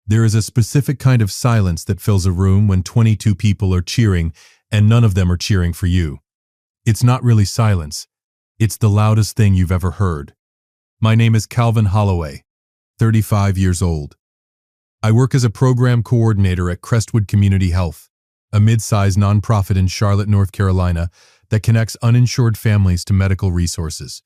There is a specific kind of silence that fills a room when 22 people are cheering and none of them are cheering for you. It's not really silence. It's the loudest thing you've ever heard. My name is Calvin Holloway, 35 years old. I work as a program coordinator at Crestwood Community Health, a mid-sized nonprofit in Charlotte, North Carolina that connects uninsured families to medical resources.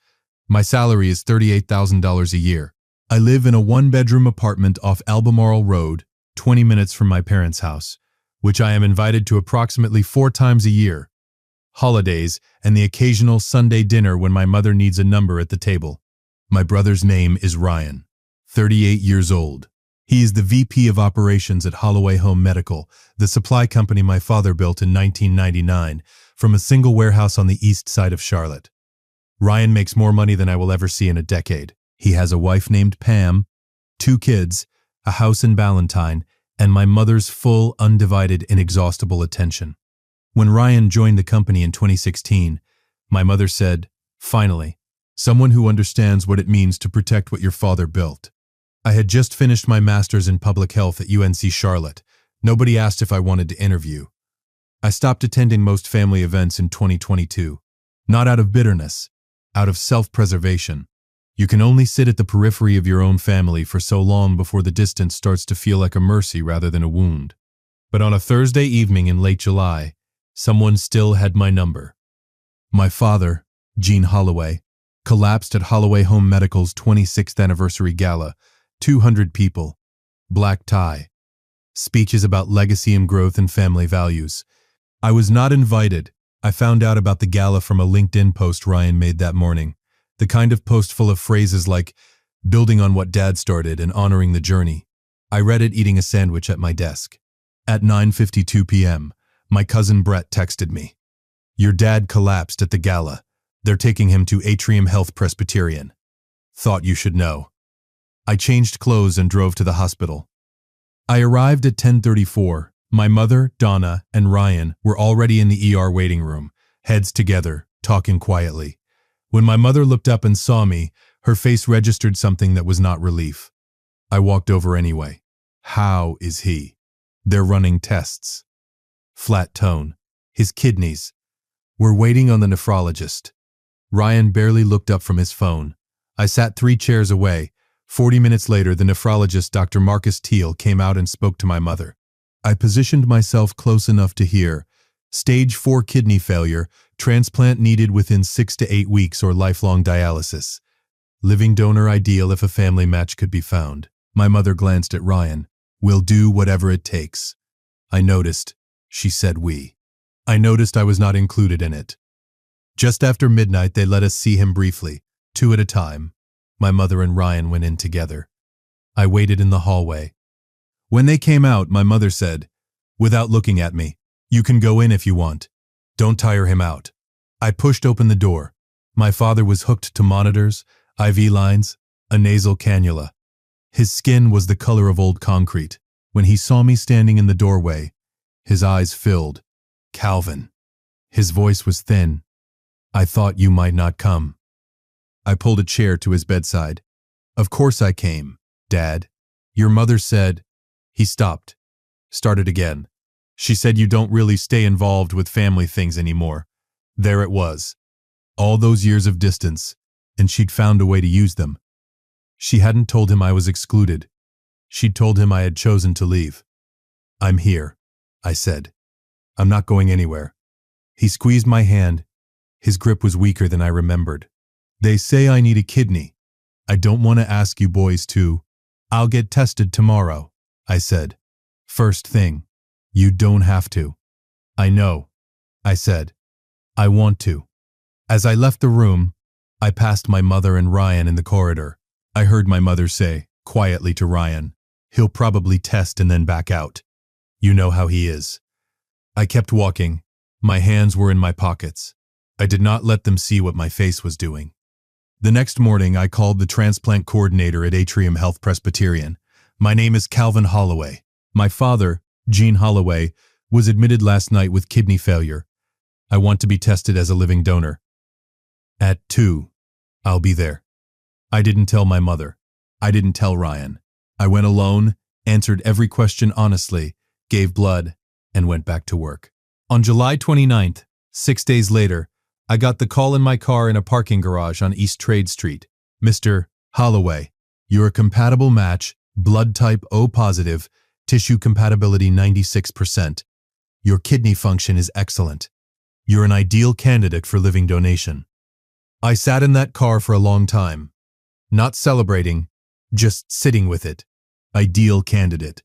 My salary is $38,000 a year. I live in a one-bedroom apartment off Albemarle Road, 20 minutes from my parents' house, which I am invited to approximately 4 times a year. Holidays and the occasional Sunday dinner when my mother needs a number at the table. My brother's name is Ryan, 38 years old. He is the VP of Operations at Holloway Home Medical, the supply company my father built in 1999 from a single warehouse on the east side of Charlotte. Ryan makes more money than I will ever see in a decade. He has a wife named Pam, 2 kids, a house in Ballantyne, and my mother's full, undivided, inexhaustible attention. When Ryan joined the company in 2016, my mother said, "Finally, someone who understands what it means to protect what your father built." I had just finished my master's in public health at UNC Charlotte. Nobody asked if I wanted to interview. I stopped attending most family events in 2022. Not out of bitterness, out of self-preservation. You can only sit at the periphery of your own family for so long before the distance starts to feel like a mercy rather than a wound. But on a Thursday evening in late July, someone still had my number. My father, Gene Holloway, collapsed at Holloway Home Medical's 26th anniversary gala. 200 people, black tie, speeches about legacy and growth and family values. I was not invited. I found out about the gala from a LinkedIn post Ryan made that morning. The kind of post full of phrases like building on what Dad started and honoring the journey. I read it eating a sandwich at my desk. At 9:52 p.m., my cousin Brett texted me. "Your dad collapsed at the gala. They're taking him to Atrium Health Presbyterian. Thought you should know." I changed clothes and drove to the hospital. I arrived at 10:34. My mother, Donna, and Ryan were already in the ER waiting room, heads together, talking quietly. When my mother looked up and saw me, her face registered something that was not relief. I walked over anyway. "How is he?" "They're running tests." Flat tone. "His kidneys." "We're waiting on the nephrologist." Ryan barely looked up from his phone. I sat 3 chairs away. 40 minutes later, the nephrologist, Dr. Marcus Teal, came out and spoke to my mother. I positioned myself close enough to hear, "Stage 4 kidney failure, transplant needed within 6 to 8 weeks or lifelong dialysis. Living donor ideal if a family match could be found." My mother glanced at Ryan. "We'll do whatever it takes." I noticed. She said we. I noticed I was not included in it. Just after midnight, they let us see him briefly, 2 at a time. My mother and Ryan went in together. I waited in the hallway. When they came out, my mother said, without looking at me, "You can go in if you want. Don't tire him out." I pushed open the door. My father was hooked to monitors, IV lines, a nasal cannula. His skin was the color of old concrete. When he saw me standing in the doorway, his eyes filled. "Calvin." His voice was thin. "I thought you might not come." I pulled a chair to his bedside. "Of course I came, Dad. Your mother said—" He stopped. Started again. "She said you don't really stay involved with family things anymore." There it was. All those years of distance, and she'd found a way to use them. She hadn't told him I was excluded. She'd told him I had chosen to leave. "I'm here," I said. "I'm not going anywhere." He squeezed my hand. His grip was weaker than I remembered. "They say I need a kidney. I don't want to ask you boys to." "I'll get tested tomorrow," I said. "First thing." "You don't have to." "I know," I said. "I want to." As I left the room, I passed my mother and Ryan in the corridor. I heard my mother say, quietly to Ryan, "He'll probably test and then back out. You know how he is." I kept walking. My hands were in my pockets. I did not let them see what my face was doing. The next morning, I called the transplant coordinator at Atrium Health Presbyterian. "My name is Calvin Holloway. My father, Gene Holloway, was admitted last night with kidney failure. I want to be tested as a living donor. At 2, I'll be there." I didn't tell my mother. I didn't tell Ryan. I went alone, answered every question honestly, gave blood, and went back to work. On July 29th, 6 days later, I got the call in my car in a parking garage on East Trade Street. Mr. Holloway, you're a compatible match, blood type O positive, tissue compatibility 96%. Your kidney function is excellent. You're an ideal candidate for living donation. I sat in that car for a long time, not celebrating, just sitting with it. Ideal candidate.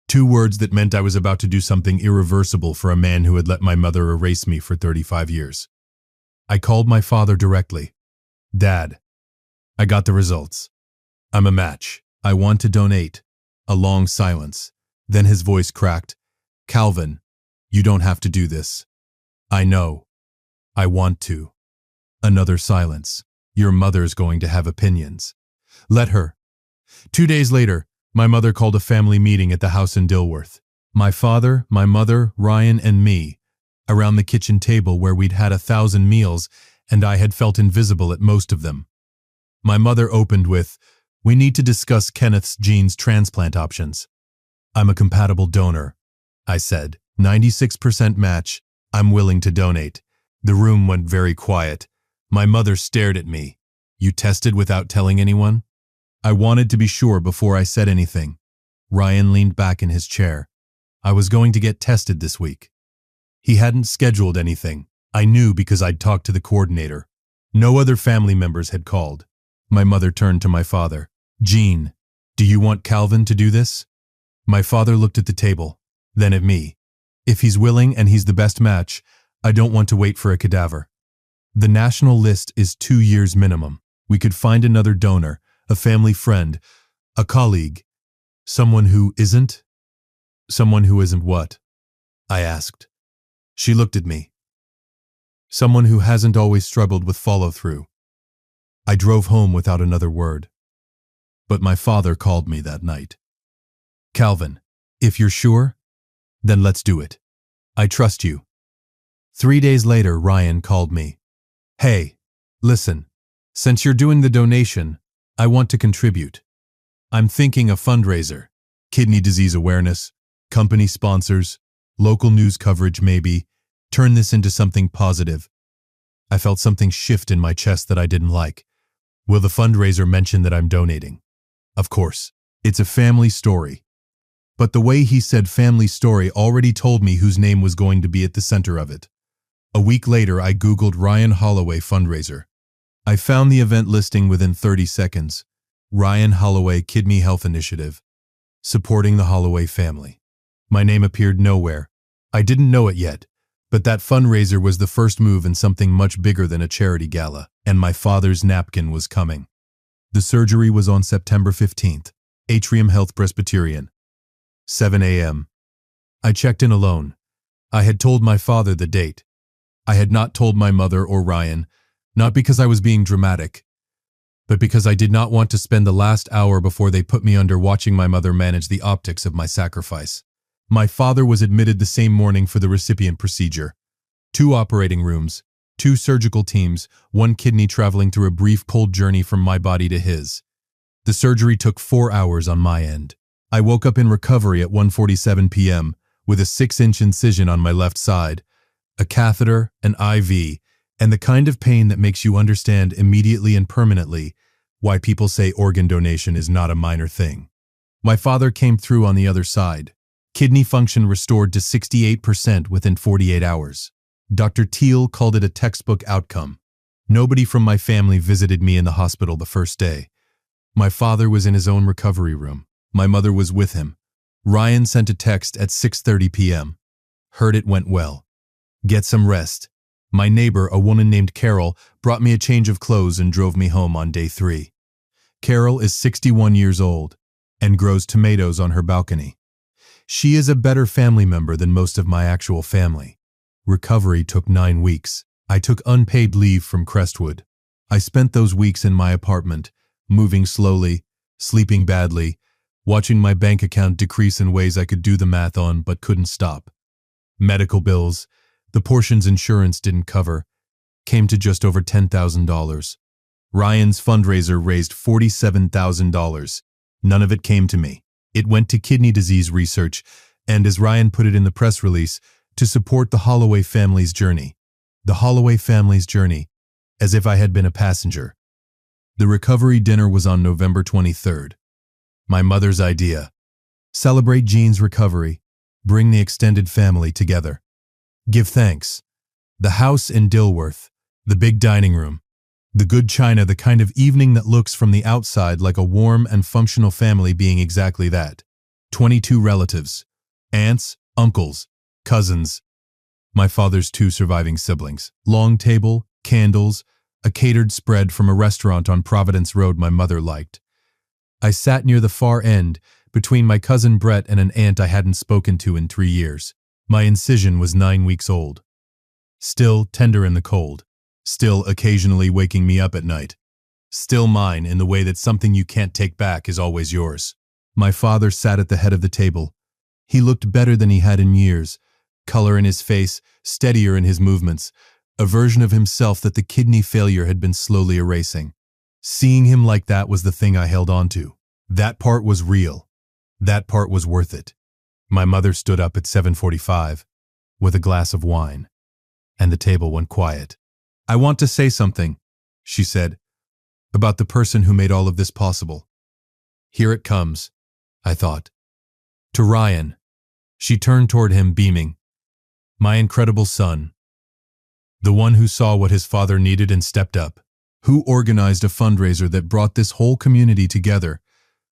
2 words that meant I was about to do something irreversible for a man who had let my mother erase me for 35 years. I called my father directly. Dad, I got the results. I'm a match. I want to donate. A long silence. Then his voice cracked. Calvin, you don't have to do this. I know. I want to. Another silence. Your mother's going to have opinions. Let her. 2 days later, my mother called a family meeting at the house in Dilworth. My father, my mother, Ryan, and me, around the kitchen table where we'd had 1,000 meals and I had felt invisible at most of them. My mother opened with, "We need to discuss Kenneth's genes transplant options." "I'm a compatible donor," I said. 96% match. I'm willing to donate. The room went very quiet. My mother stared at me. "You tested without telling anyone?" I wanted to be sure before I said anything. Ryan leaned back in his chair. "I was going to get tested this week." He hadn't scheduled anything. I knew because I'd talked to the coordinator. No other family members had called. My mother turned to my father. "Gene, do you want Calvin to do this?" My father looked at the table, then at me. "If he's willing and he's the best match, I don't want to wait for a cadaver. The national list is 2 years minimum. We could find another donor, a family friend, a colleague, someone who isn't." "Someone who isn't what?" I asked. She looked at me. "Someone who hasn't always struggled with follow-through." I drove home without another word. But my father called me that night. "Calvin, if you're sure, then let's do it. I trust you." 3 days later, Ryan called me. "Hey, listen, since you're doing the donation, I want to contribute. I'm thinking a fundraiser, kidney disease awareness, company sponsors, local news coverage maybe, turn this into something positive." I felt something shift in my chest that I didn't like. Will the fundraiser mention that I'm donating? Of course, it's a family story. But the way he said family story already told me whose name was going to be at the center of it. A week later, I Googled Ryan Holloway fundraiser. I found the event listing within 30 seconds. Ryan Holloway Kidney Health Initiative, supporting the Holloway family. My name appeared nowhere. I didn't know it yet, but that fundraiser was the first move in something much bigger than a charity gala, and my father's napkin was coming. The surgery was on September 15th, Atrium Health Presbyterian, 7 a.m. I checked in alone. I had told my father the date. I had not told my mother or Ryan, not because I was being dramatic, but because I did not want to spend the last hour before they put me under watching my mother manage the optics of my sacrifice. My father was admitted the same morning for the recipient procedure. 2 operating rooms, 2 surgical teams, 1 kidney traveling through a brief cold journey from my body to his. The surgery took 4 hours on my end. I woke up in recovery at 1:47 p.m. with a 6-inch incision on my left side, a catheter, an IV, and the kind of pain that makes you understand immediately and permanently why people say organ donation is not a minor thing. My father came through on the other side. Kidney function restored to 68% within 48 hours. Dr. Teal called it a textbook outcome. Nobody from my family visited me in the hospital the first day. My father was in his own recovery room. My mother was with him. Ryan sent a text at 6:30 p.m. Heard it went well. Get some rest. My neighbor, a woman named Carol, brought me a change of clothes and drove me home on day 3. Carol is 61 years old and grows tomatoes on her balcony. She is a better family member than most of my actual family. Recovery took 9 weeks. I took unpaid leave from Crestwood. I spent those weeks in my apartment, moving slowly, sleeping badly, watching my bank account decrease in ways I could do the math on but couldn't stop. Medical bills, the portions insurance didn't cover, came to just over $10,000. Ryan's fundraiser raised $47,000. None of it came to me. It went to kidney disease research, and as Ryan put it in the press release, to support the Holloway family's journey. The Holloway family's journey, as if I had been a passenger. The recovery dinner was on November 23rd. My mother's idea. Celebrate Jean's recovery. Bring the extended family together. Give thanks. The house in Dilworth. The big dining room. The good china, the kind of evening that looks from the outside like a warm and functional family being exactly that. 22 relatives. Aunts, uncles, cousins. My father's 2 surviving siblings. Long table, candles, a catered spread from a restaurant on Providence Road my mother liked. I sat near the far end, between my cousin Brett and an aunt I hadn't spoken to in 3 years. My incision was 9 weeks old. Still tender in the cold. Still occasionally waking me up at night. Still mine in the way that something you can't take back is always yours. My father sat at the head of the table. He looked better than he had in years. Color in his face, steadier in his movements. A version of himself that the kidney failure had been slowly erasing. Seeing him like that was the thing I held on to. That part was real. That part was worth it. My mother stood up at 7:45 with a glass of wine, and the table went quiet. I want to say something, she said, about the person who made all of this possible. Here it comes, I thought. To Ryan. She turned toward him, beaming. My incredible son. The one who saw what his father needed and stepped up. Who organized a fundraiser that brought this whole community together.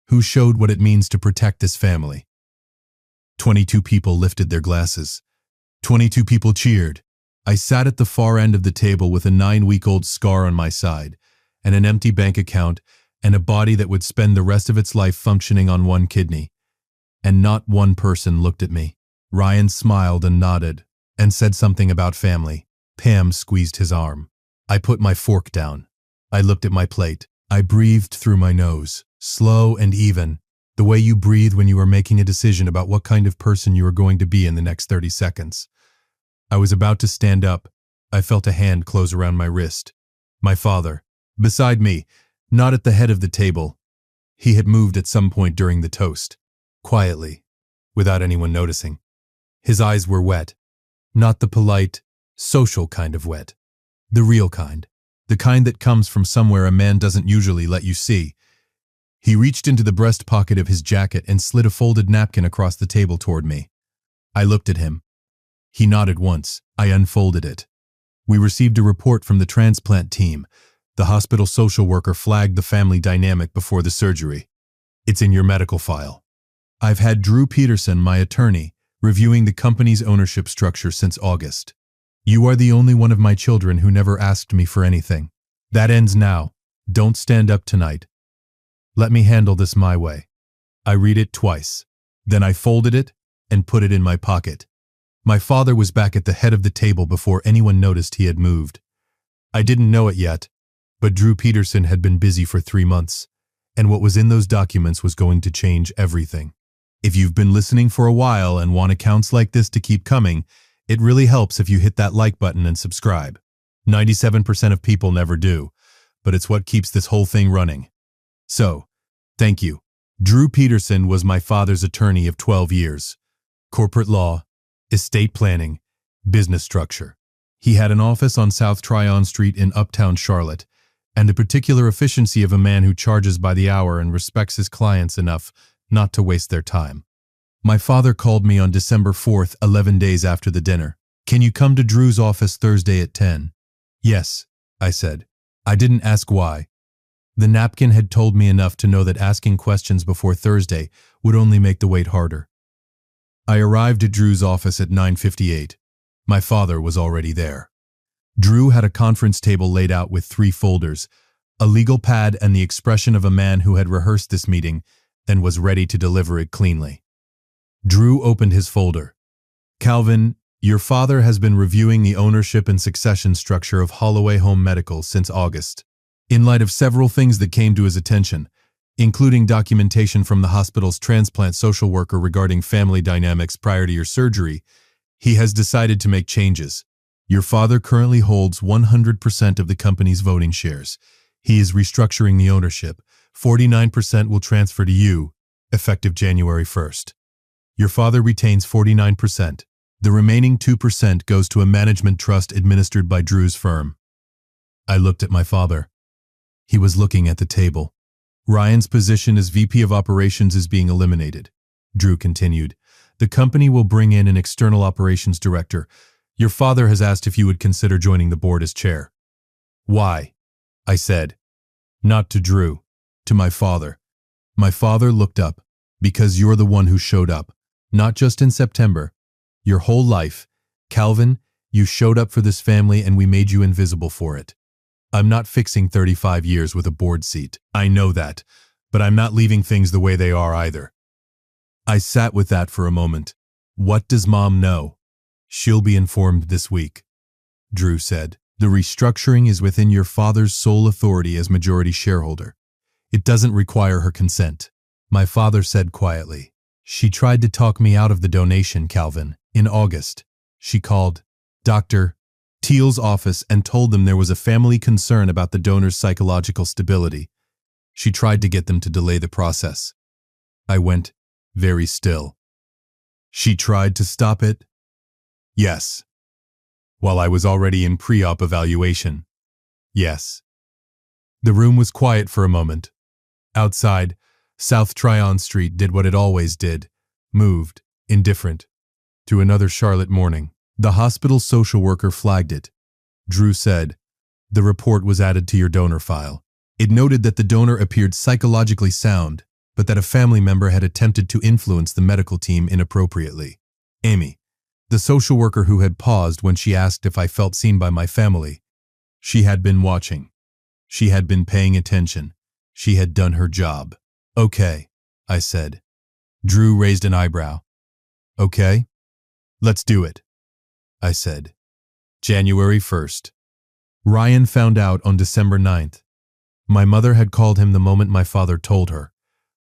Who showed what it means to protect this family. 22 people lifted their glasses. 22 people cheered. I sat at the far end of the table with a 9-week-old scar on my side, and an empty bank account, and a body that would spend the rest of its life functioning on 1 kidney. And not one person looked at me. Ryan smiled and nodded, and said something about family. Pam squeezed his arm. I put my fork down. I looked at my plate. I breathed through my nose, slow and even, the way you breathe when you are making a decision about what kind of person you are going to be in the next 30 seconds. I was about to stand up. I felt a hand close around my wrist. My father, beside me, not at the head of the table. He had moved at some point during the toast, quietly, without anyone noticing. His eyes were wet, not the polite, social kind of wet, the real kind, the kind that comes from somewhere a man doesn't usually let you see. He reached into the breast pocket of his jacket and slid a folded napkin across the table toward me. I looked at him. He nodded once. I unfolded it. We received a report from the transplant team. The hospital social worker flagged the family dynamic before the surgery. It's in your medical file. I've had Drew Peterson, my attorney, reviewing the company's ownership structure since August. You are the only one of my children who never asked me for anything. That ends now. Don't stand up tonight. Let me handle this my way. I read it twice. Then I folded it and put it in my pocket. My father was back at the head of the table before anyone noticed he had moved. I didn't know it yet, but Drew Peterson had been busy for 3 months, and what was in those documents was going to change everything. If you've been listening for a while and want accounts like this to keep coming, it really helps if you hit that like button and subscribe. 97% of people never do, but it's what keeps this whole thing running. So, thank you. Drew Peterson was my father's attorney of 12 years. Corporate law, estate planning, business structure. He had an office on South Tryon Street in Uptown Charlotte, and the particular efficiency of a man who charges by the hour and respects his clients enough not to waste their time. My father called me on December 4th, 11 days after the dinner. Can you come to Drew's office Thursday at 10? Yes, I said. I didn't ask why. The napkin had told me enough to know that asking questions before Thursday would only make the wait harder. I arrived at Drew's office at 9:58. My father was already there. Drew had a conference table laid out with 3 folders, a legal pad and the expression of a man who had rehearsed this meeting and was ready to deliver it cleanly. Drew opened his folder. Calvin, your father has been reviewing the ownership and succession structure of Holloway Home Medical since August. In light of several things that came to his attention, including documentation from the hospital's transplant social worker regarding family dynamics prior to your surgery, he has decided to make changes. Your father currently holds 100% of the company's voting shares. He is restructuring the ownership. 49% will transfer to you, effective January 1st. Your father retains 49%. The remaining 2% goes to a management trust administered by Drew's firm. I looked at my father. He was looking at the table. Ryan's position as VP of Operations is being eliminated. Drew continued. The company will bring in an external operations director. Your father has asked if you would consider joining the board as chair. Why? I said. Not to Drew, to my father. My father looked up. Because you're the one who showed up. Not just in September. Your whole life. Calvin, you showed up for this family and we made you invisible for it. I'm not fixing 35 years with a board seat. I know that. But I'm not leaving things the way they are either. I sat with that for a moment. What does Mom know? She'll be informed this week. Drew said. The restructuring is within your father's sole authority as majority shareholder. It doesn't require her consent. My father said quietly. She tried to talk me out of the donation, Calvin, in August. She called Dr. Teal's office and told them there was a family concern about the donor's psychological stability. She tried to get them to delay the process. I went very still. She tried to stop it? Yes. While I was already in pre-op evaluation. Yes. The room was quiet for a moment. Outside, South Tryon Street did what it always did, moved, indifferent, to another Charlotte morning. The hospital social worker flagged it. Drew said, the report was added to your donor file. It noted that the donor appeared psychologically sound, but that a family member had attempted to influence the medical team inappropriately. Amy, the social worker who had paused when she asked if I felt seen by my family. She had been watching. She had been paying attention. She had done her job. Okay, I said. Drew raised an eyebrow. Okay? Let's do it, I said. January 1st. Ryan found out on December 9th. My mother had called him the moment my father told her.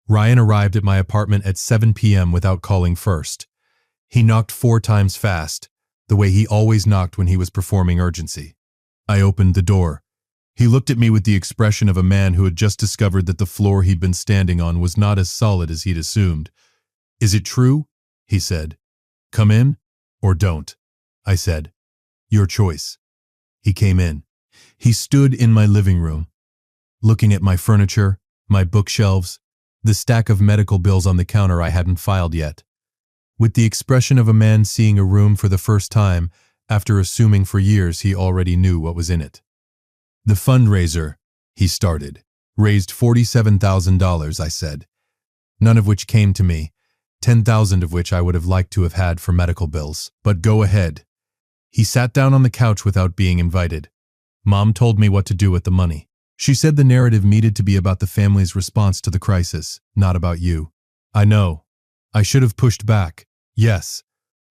Ryan arrived at my apartment at 7 p.m. without calling first. He knocked 4 times fast, the way he always knocked when he was performing urgency. I opened the door. He looked at me with the expression of a man who had just discovered that the floor he'd been standing on was not as solid as he'd assumed. Is it true? He said. Come in, or don't, I said. Your choice. He came in. He stood in my living room, looking at my furniture, my bookshelves, the stack of medical bills on the counter I hadn't filed yet, with the expression of a man seeing a room for the first time after assuming for years he already knew what was in it. The fundraiser, he started, raised $47,000, I said, none of which came to me, 10,000 of which I would have liked to have had for medical bills, but go ahead. He sat down on the couch without being invited. Mom told me what to do with the money. She said the narrative needed to be about the family's response to the crisis, not about you. I know. I should have pushed back. Yes.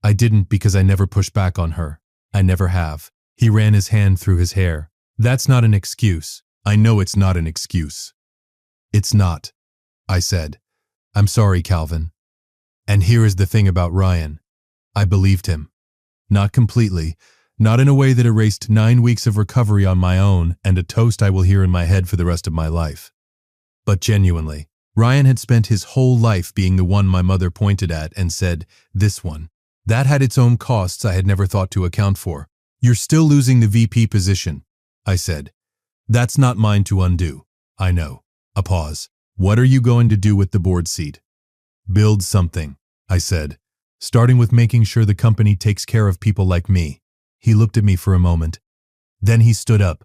I didn't because I never pushed back on her. I never have. He ran his hand through his hair. That's not an excuse. I know it's not an excuse. It's not, I said. I'm sorry, Calvin. And here is the thing about Ryan. I believed him. Not completely. Not in a way that erased 9 weeks of recovery on my own and a toast I will hear in my head for the rest of my life. But genuinely, Ryan had spent his whole life being the one my mother pointed at and said, this one. That had its own costs I had never thought to account for. You're still losing the VP position, I said. That's not mine to undo. I know. A pause. What are you going to do with the board seat? Build something, I said, starting with making sure the company takes care of people like me. He looked at me for a moment. Then he stood up.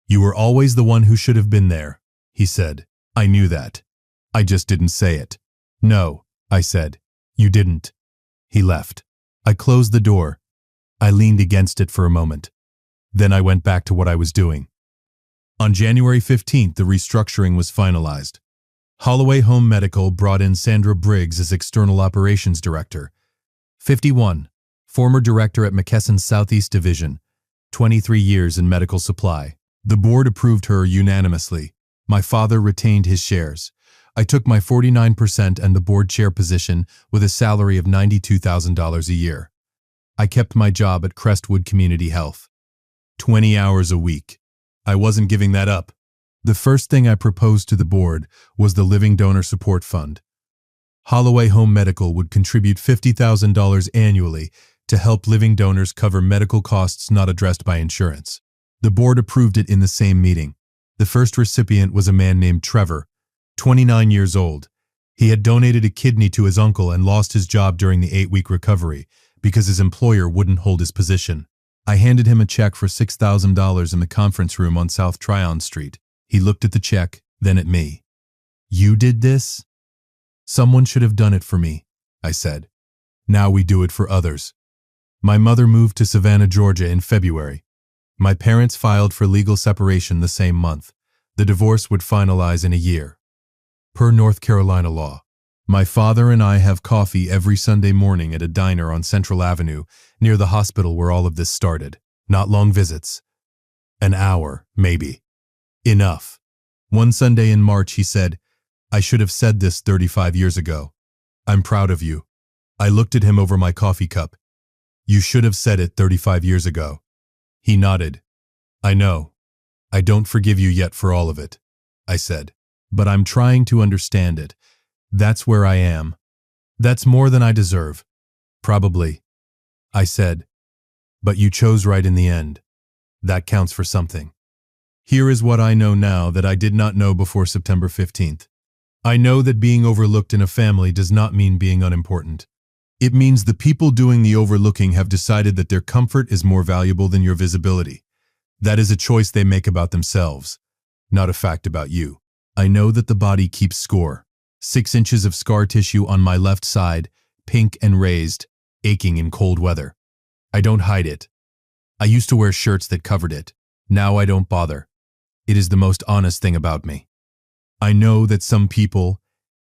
You were always the one who should have been there, he said. I knew that. I just didn't say it. No, I said. You didn't. He left. I closed the door. I leaned against it for a moment. Then I went back to what I was doing. On January 15th, the restructuring was finalized. Holloway Home Medical brought in Sandra Briggs as External Operations Director. 51, former director at McKesson's Southeast Division, 23 years in medical supply. The board approved her unanimously. My father retained his shares. I took my 49% and the board chair position with a salary of $92,000 a year. I kept my job at Crestwood Community Health. 20 hours a week. I wasn't giving that up. The first thing I proposed to the board was the Living Donor Support Fund. Holloway Home Medical would contribute $50,000 annually to help living donors cover medical costs not addressed by insurance. The board approved it in the same meeting. The first recipient was a man named Trevor, 29 years old. He had donated a kidney to his uncle and lost his job during the 8-week recovery because his employer wouldn't hold his position. I handed him a check for $6,000 in the conference room on South Tryon Street. He looked at the check, then at me. "You did this?" "Someone should have done it for me," I said. "Now we do it for others." My mother moved to Savannah, Georgia in February. My parents filed for legal separation the same month. The divorce would finalize in a year. Per North Carolina law, my father and I have coffee every Sunday morning at a diner on Central Avenue near the hospital where all of this started. Not long visits. An hour, maybe. Enough. One Sunday in March he said, "I should have said this 35 years ago. I'm proud of you." I looked at him over my coffee cup. "You should have said it 35 years ago." He nodded. "I know. I don't forgive you yet for all of it," I said. "But I'm trying to understand it. That's where I am. That's more than I deserve. Probably." I said, "But you chose right in the end. That counts for something." Here is what I know now that I did not know before September 15th. I know that being overlooked in a family does not mean being unimportant. It means the people doing the overlooking have decided that their comfort is more valuable than your visibility. That is a choice they make about themselves, not a fact about you. I know that the body keeps score. 6 inches of scar tissue on my left side, pink and raised, aching in cold weather. I don't hide it. I used to wear shirts that covered it. Now I don't bother. It is the most honest thing about me. I know that some people,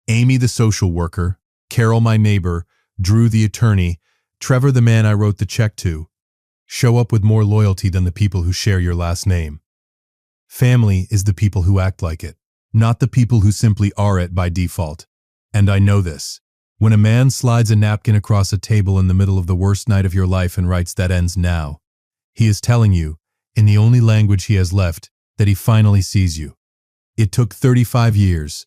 Amy the social worker, Carol my neighbor, Drew the attorney, Trevor the man I wrote the check to, show up with more loyalty than the people who share your last name. Family is the people who act like it, not the people who simply are it by default. And I know this. When a man slides a napkin across a table in the middle of the worst night of your life and writes "that ends now," he is telling you, in the only language he has left, that he finally sees you. It took 35 years.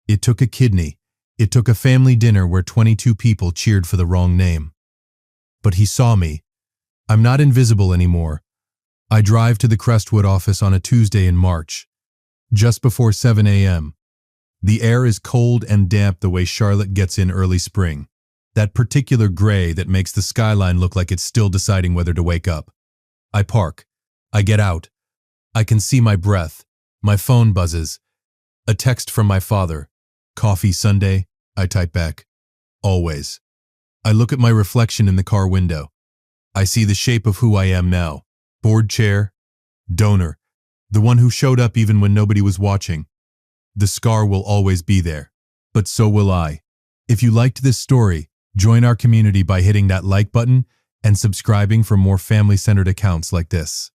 It took a kidney. It took a family dinner where 22 people cheered for the wrong name. But he saw me. I'm not invisible anymore. I drive to the Crestwood office on a Tuesday in March, just before 7 a.m. The air is cold and damp the way Charlotte gets in early spring. That particular gray that makes the skyline look like it's still deciding whether to wake up. I park. I get out. I can see my breath. My phone buzzes. A text from my father. "Coffee Sunday?" I type back. "Always." I look at my reflection in the car window. I see the shape of who I am now. Board chair. Donor. The one who showed up even when nobody was watching. The scar will always be there. But so will I. If you liked this story, join our community by hitting that like button and subscribing for more family-centered accounts like this.